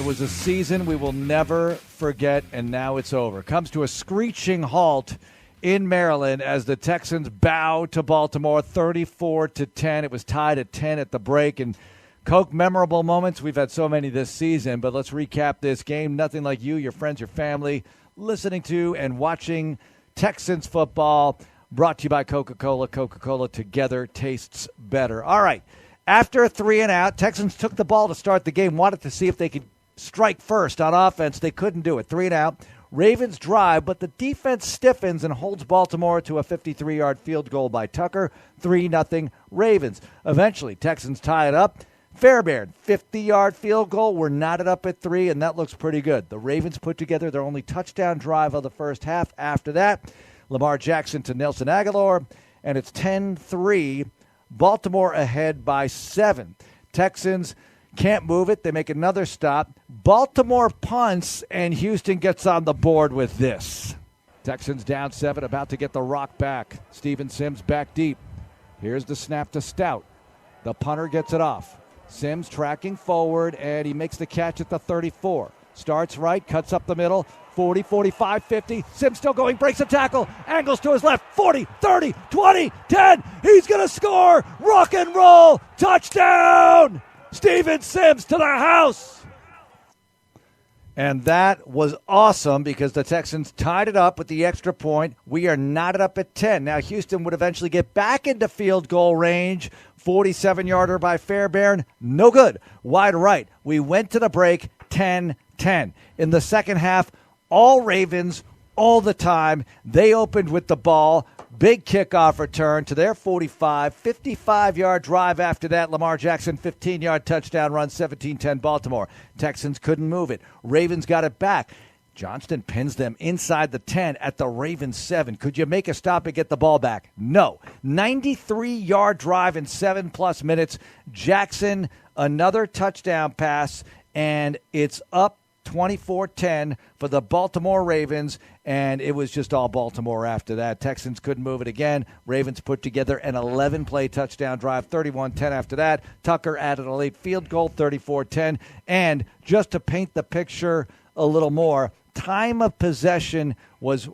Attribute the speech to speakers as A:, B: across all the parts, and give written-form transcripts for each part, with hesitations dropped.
A: It was a season we will never forget, and now it's over. Comes to a screeching halt in Maryland as the Texans bow to Baltimore 34-10. It was tied at 10 at the break. And Coke, memorable moments. We've had so many this season, but let's recap this game. Nothing like you, your friends, your family, listening to and watching Texans football. Brought to you by Coca-Cola. Coca-Cola, together tastes better. All right. After a 3-and-out, Texans took the ball to start the game, wanted to see if they could strike first on offense. They couldn't do it. 3-and-out. Ravens drive, but the defense stiffens and holds Baltimore to a 53-yard field goal by Tucker. 3-0 Ravens. Eventually, Texans tie it up. Fairbairn, 50-yard field goal. We're knotted up at 3, and that looks pretty good. The Ravens put together their only touchdown drive of the first half. After that, Lamar Jackson to Nelson Aguilar, and it's 10-3. Baltimore ahead by 7. Texans can't move it. They make another stop. Baltimore punts, and Houston gets on the board with this. Texans down 7, about to get the rock back. Steven Sims back deep. Here's the snap to Stout. The punter gets it off. Sims tracking forward, and he makes the catch at the 34. Starts right, cuts up the middle. 40, 45, 50. Sims still going, breaks a tackle, angles to his left. 40, 30, 20, 10. He's going to score. Rock and roll. Touchdown. Steven Sims to the house. And that was awesome because the Texans tied it up with the extra point. We are knotted up at 10. Now Houston would eventually get back into field goal range. 47-yarder by Fairbairn. No good. Wide right. We went to the break 10-10. In the second half, all Ravens, all the time. They opened with the ball. Big kickoff return to their 45, 55-yard drive after that. Lamar Jackson, 15-yard touchdown run, 17-10 Baltimore. Texans couldn't move it. Ravens got it back. Johnston pins them inside the 10 at the Ravens 7. Could you make a stop and get the ball back? No. 93-yard drive in 7+ minutes. Jackson, another touchdown pass, and it's up 24-10 for the Baltimore Ravens, and it was just all Baltimore after that. Texans couldn't move it again. Ravens put together an 11-play touchdown drive, 31-10 after that. Tucker added a late field goal, 34-10. And just to paint the picture a little more, time of possession was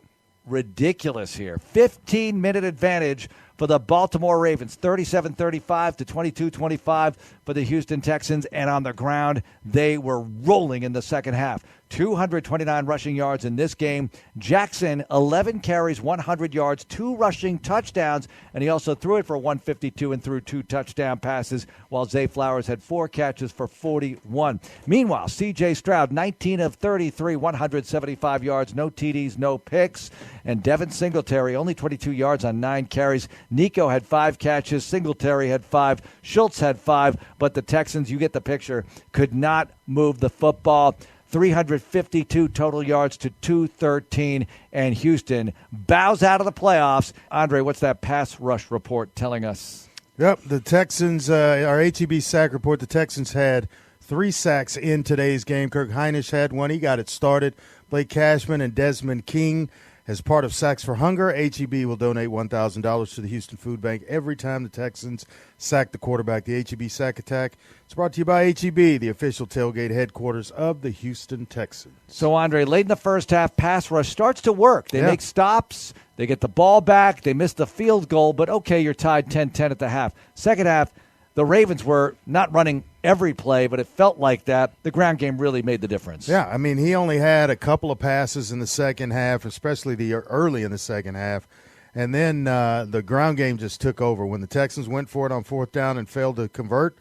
A: ridiculous here. 15-minute advantage for the Baltimore Ravens, 37-35 to 22-25 for the Houston Texans. And on the ground, they were rolling in the second half. 229 rushing yards in this game. Jackson, 11 carries, 100 yards, 2 rushing touchdowns, and he also threw it for 152 and threw 2 touchdown passes, while Zay Flowers had 4 catches for 41. Meanwhile, C.J. Stroud, 19 of 33, 175 yards, no TDs, no picks, and Devin Singletary, only 22 yards on 9 carries. Nico had 5 catches, Singletary had 5, Schultz had 5, but the Texans, you get the picture, could not move the football. 352 total yards to 213, and Houston bows out of the playoffs. Andre, what's that pass rush report telling us?
B: Yep, the Texans, our HEB sack report, the Texans had 3 sacks in today's game. Kirk Heinisch had 1. He got it started. Blake Cashman and Desmond King. As part of Sacks for Hunger, HEB will donate $1,000 to the Houston Food Bank every time the Texans sack the quarterback. The HEB Sack Attack. It's brought to you by HEB, the official tailgate headquarters of the Houston Texans.
A: So, Andre, late in the first half, pass rush starts to work. They make stops. They get the ball back. They miss the field goal. But, okay, you're tied 10-10 at the half. Second half, the Ravens were not running every play, but it felt like that. The ground game really made the difference.
B: Yeah, I mean, he only had a couple of passes in the second half, especially the early in the second half. And then the ground game just took over. When the Texans went for it on 4th down and failed to convert,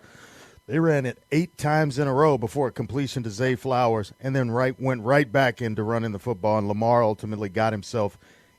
B: they ran it 8 times in a row before a completion to Zay Flowers, and then went right back into running the football, and Lamar ultimately got himself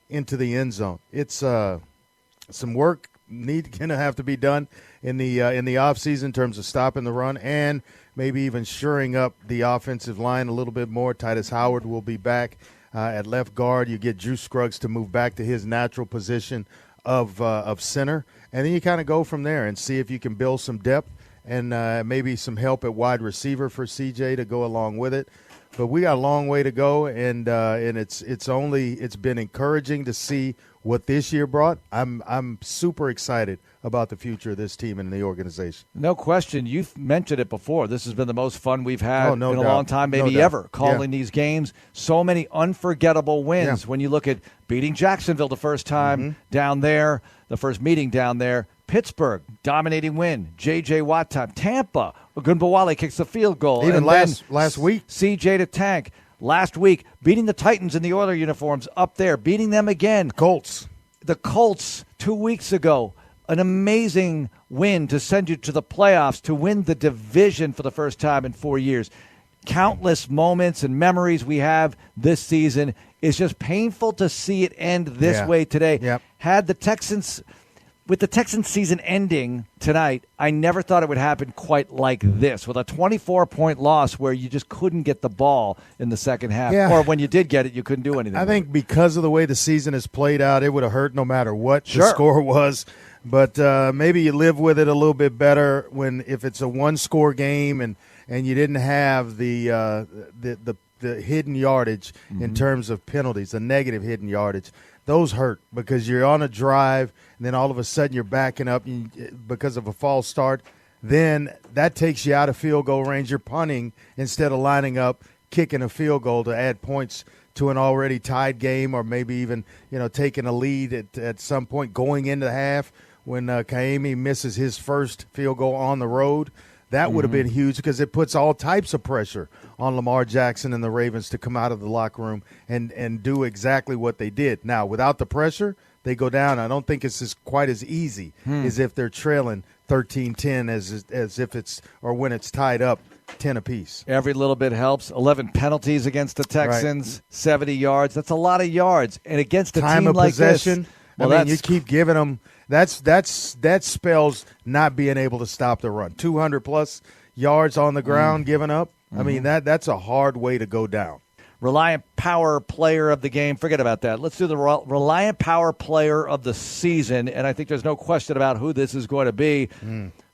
B: into the end zone. It's some work going to have to be done in the offseason in terms of stopping the run and maybe even shoring up the offensive line a little bit more. Titus Howard will be back at left guard. You get Drew Scruggs to move back to his natural position of center, and then you kind of go from there and see if you can build some depth and maybe some help at wide receiver for CJ to go along with it. but we got a long way to go, and it's been encouraging to see what this year brought. I'm super excited about the future of this team and the organization.
A: No question. You've mentioned it before. This has been the most fun we've had in a
B: doubt.
A: long time, maybe ever, calling these games. So many unforgettable wins when you look at beating Jacksonville the first time down there, the first meeting down there. Pittsburgh, dominating win. J.J. Watt time. Tampa, Ogunbowale kicks the field goal.
B: Even
A: and
B: last week.
A: C.J. to Tank. Last week, beating the Titans in the Oiler uniforms up there, beating them again. The Colts 2 weeks ago. An amazing win to send you to the playoffs, to win the division for the first time in 4 years. Countless moments and memories we have this season. It's just painful to see it end this way today.
B: Yep.
A: With the Texans season ending tonight, I never thought it would happen quite like this, with a 24-point loss where you just couldn't get the ball in the second half.
B: Yeah.
A: Or when you did get it, you couldn't do anything.
B: I think because of the way the season has played out, it would have hurt no matter what the score was. But maybe you live with it a little bit better if it's a one-score game and you didn't have the hidden yardage in terms of penalties, the negative hidden yardage. Those hurt because you're on a drive, and then all of a sudden you're backing up because of a false start. Then that takes you out of field goal range. You're punting instead of lining up, kicking a field goal to add points to an already tied game, or maybe even taking a lead at some point going into half when Kaimi misses his first field goal on the road. That would have been huge because it puts all types of pressure on Lamar Jackson and the Ravens to come out of the locker room and do exactly what they did. Now, without the pressure, they go down. I don't think it's quite as easy as if they're trailing 13-10 as if it's or when it's tied up 10 apiece.
A: Every little bit helps. 11 penalties against the Texans, 70 yards. That's a lot of yards. And against a
B: time
A: team
B: of
A: like
B: possession,
A: this. Well,
B: you keep giving them that spells not being able to stop the run. 200-plus yards on the ground given up. I mean, that's a hard way to go down.
A: Reliant Power Player of the game. Forget about that. Let's do the Reliant Power Player of the season. And I think there's no question about who this is going to be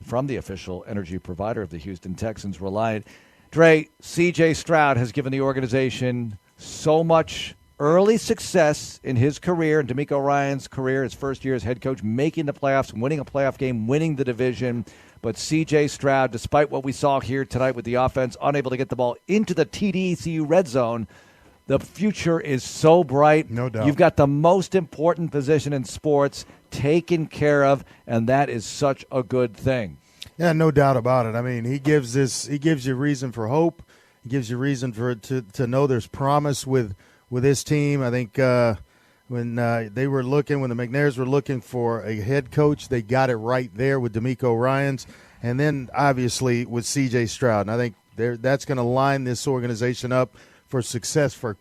A: from the official energy provider of the Houston Texans, Reliant. Dre, C.J. Stroud has given the organization so much early success in his career, and DeMeco Ryans' career, his first year as head coach, making the playoffs, winning a playoff game, winning the division. But C.J. Stroud, despite what we saw here tonight with the offense, unable to get the ball into the TDECU red zone, the future is so bright.
B: No doubt.
A: You've got the most important position in sports taken care of, and that is such a good thing.
B: Yeah, no doubt about it. I mean, he gives you reason for hope. He gives you reason to know there's promise with this team. I think when the McNairs were looking for a head coach, they got it right there with DeMeco Ryans, and then obviously with C.J. Stroud. And I think that's going to line this organization up for success for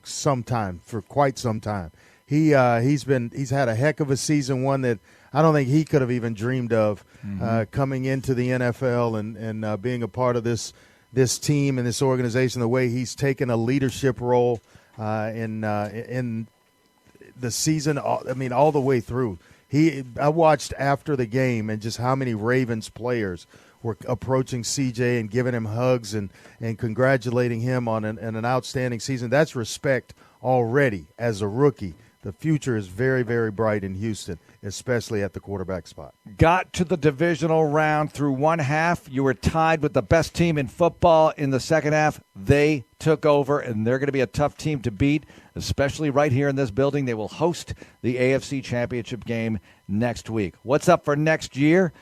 B: quite some time. He's had a heck of a season, one that I don't think he could have even dreamed of coming into the NFL and being a part of this team and this organization. The way he's taken a leadership role in the season, I mean, all the way through. I watched after the game and just how many Ravens players were approaching CJ and giving him hugs and congratulating him on an outstanding season. That's respect already as a rookie. The future is very, very bright in Houston, especially at the quarterback spot.
A: Got to the divisional round through one half. You were tied with the best team in football in the second half. They took over, and they're going to be a tough team to beat, especially right here in this building. They will host the AFC Championship game next week. What's up for next year?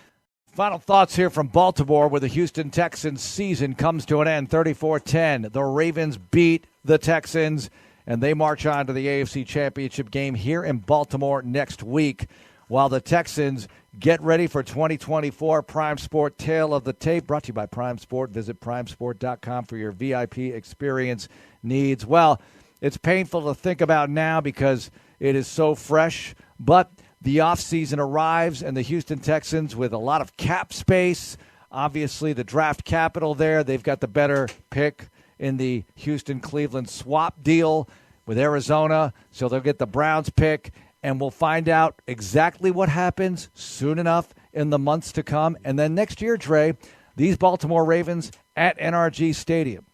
A: Final thoughts here from Baltimore, where the Houston Texans season comes to an end, 34-10. The Ravens beat the Texans, and they march on to the AFC Championship game here in Baltimore next week, while the Texans get ready for 2024 Prime Sport Tale of the Tape, brought to you by Prime Sport. Visit primesport.com for your VIP experience needs. Well, it's painful to think about now because it is so fresh, but the offseason arrives, and the Houston Texans, with a lot of cap space, obviously the draft capital there, they've got the better pick in the Houston-Cleveland swap deal with Arizona, so they'll get the Browns pick, and we'll find out exactly what happens soon enough in the months to come. And then next year, Dre, these Baltimore Ravens at NRG Stadium.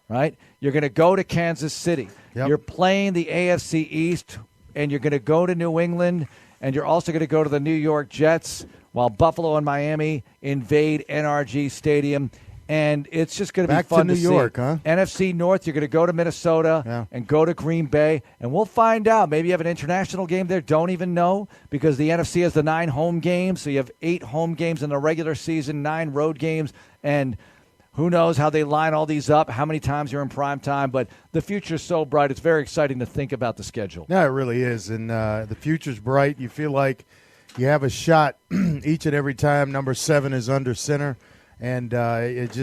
A: right? You're going to go to Kansas City.
B: Yep.
A: You're playing the AFC East, and you're going to go to New England, and you're also going to go to the New York Jets while Buffalo and Miami invade NRG Stadium. And it's just going to be fun to see. Back to New York, huh? NFC North, you're going to go to Minnesota and go to Green Bay. And we'll find out. Maybe you have an international game there. Don't even know, because the NFC has the 9 home games. So you have 8 home games in the regular season, 9 road games. And who knows how they line all these up, how many times you're in prime time. But the future's so bright. It's very exciting to think about the schedule.
B: No, it really is. And the future's bright. You feel like you have a shot each and every time number 7 is under center. And it's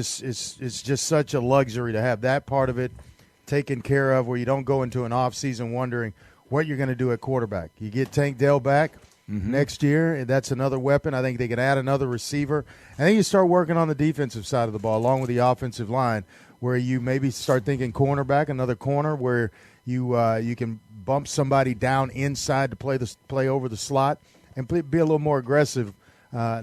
B: just such a luxury to have that part of it taken care of, where you don't go into an offseason wondering what you're going to do at quarterback. You get Tank Dell back next year. That's another weapon. I think they can add another receiver. And then you start working on the defensive side of the ball along with the offensive line, where you maybe start thinking cornerback, another corner, where you can bump somebody down inside to play over the slot and be a little more aggressive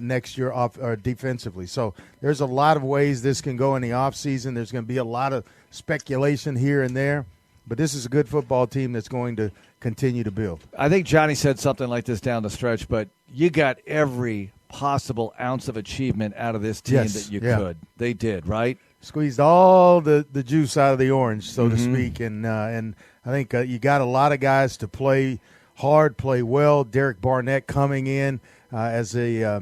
B: next year defensively. So there's a lot of ways this can go in the offseason. There's going to be a lot of speculation here and there, but this is a good football team that's going to continue to build.
A: I think Johnny said something like this down the stretch, but you got every possible ounce of achievement out of this team that you could. They did, right?
B: Squeezed all the juice out of the orange, so to speak, and I think you got a lot of guys to play hard, play well. Derek Barnett coming in as a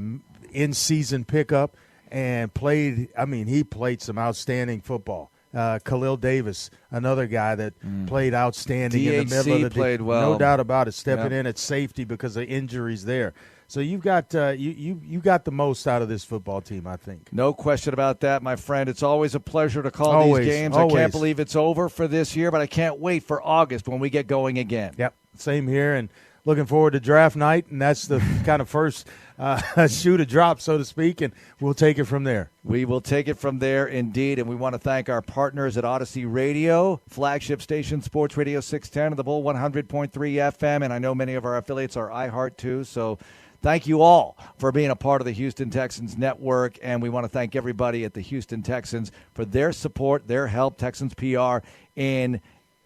B: in-season pickup and he played some outstanding football. Khalil Davis, another guy that played outstanding in the middle of the
A: played well.
B: No doubt about it, stepping in at safety because of injuries there. So you've got you got the most out of this football team, I think.
A: No question about that, my friend. It's always a pleasure to call these games. I can't believe it's over for this year, but I can't wait for August when we get going again.
B: Yep, same here, and looking forward to draft night, and that's the kind of first shoe to drop, so to speak, and we'll take it from there.
A: We will take it from there, indeed, and we want to thank our partners at Odyssey Radio, flagship station, Sports Radio 610, and the Bull 100.3 FM, and I know many of our affiliates are iHeart, too, so thank you all for being a part of the Houston Texans network, and we want to thank everybody at the Houston Texans for their support, their help, Texans PR, in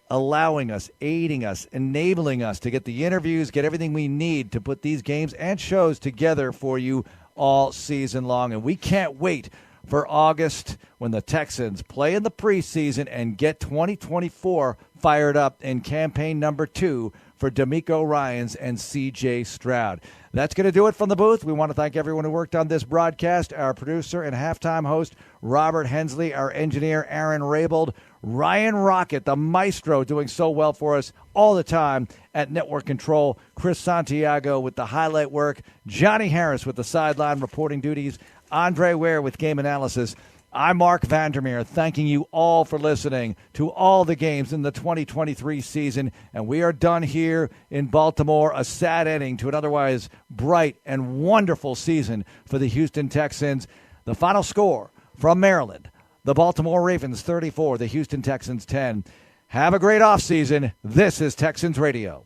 A: allowing us, aiding us, enabling us to get the interviews, get everything we need to put these games and shows together for you all season long. And we can't wait for August when the Texans play in the preseason and get 2024 fired up in campaign number 2 for DeMeco Ryans and C.J. Stroud. That's going to do it from the booth. We want to thank everyone who worked on this broadcast, our producer and halftime host, Robert Hensley, our engineer, Aaron Raybold, Ryan Rocket, the maestro, doing so well for us all the time at Network Control, Chris Santiago with the highlight work, Johnny Harris with the sideline reporting duties, Andre Ware with game analysis. I'm Marc Vandermeer, thanking you all for listening to all the games in the 2023 season. And we are done here in Baltimore, a sad ending to an otherwise bright and wonderful season for the Houston Texans. The final score from Maryland, the Baltimore Ravens 34, the Houston Texans 10. Have a great offseason. This is Texans Radio.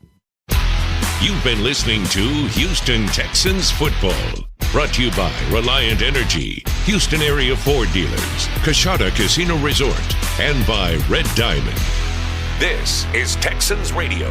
C: You've been listening to Houston Texans Football. Brought to you by Reliant Energy, Houston Area Ford Dealers, Coshada Casino Resort, and by Red Diamond. This is Texans Radio.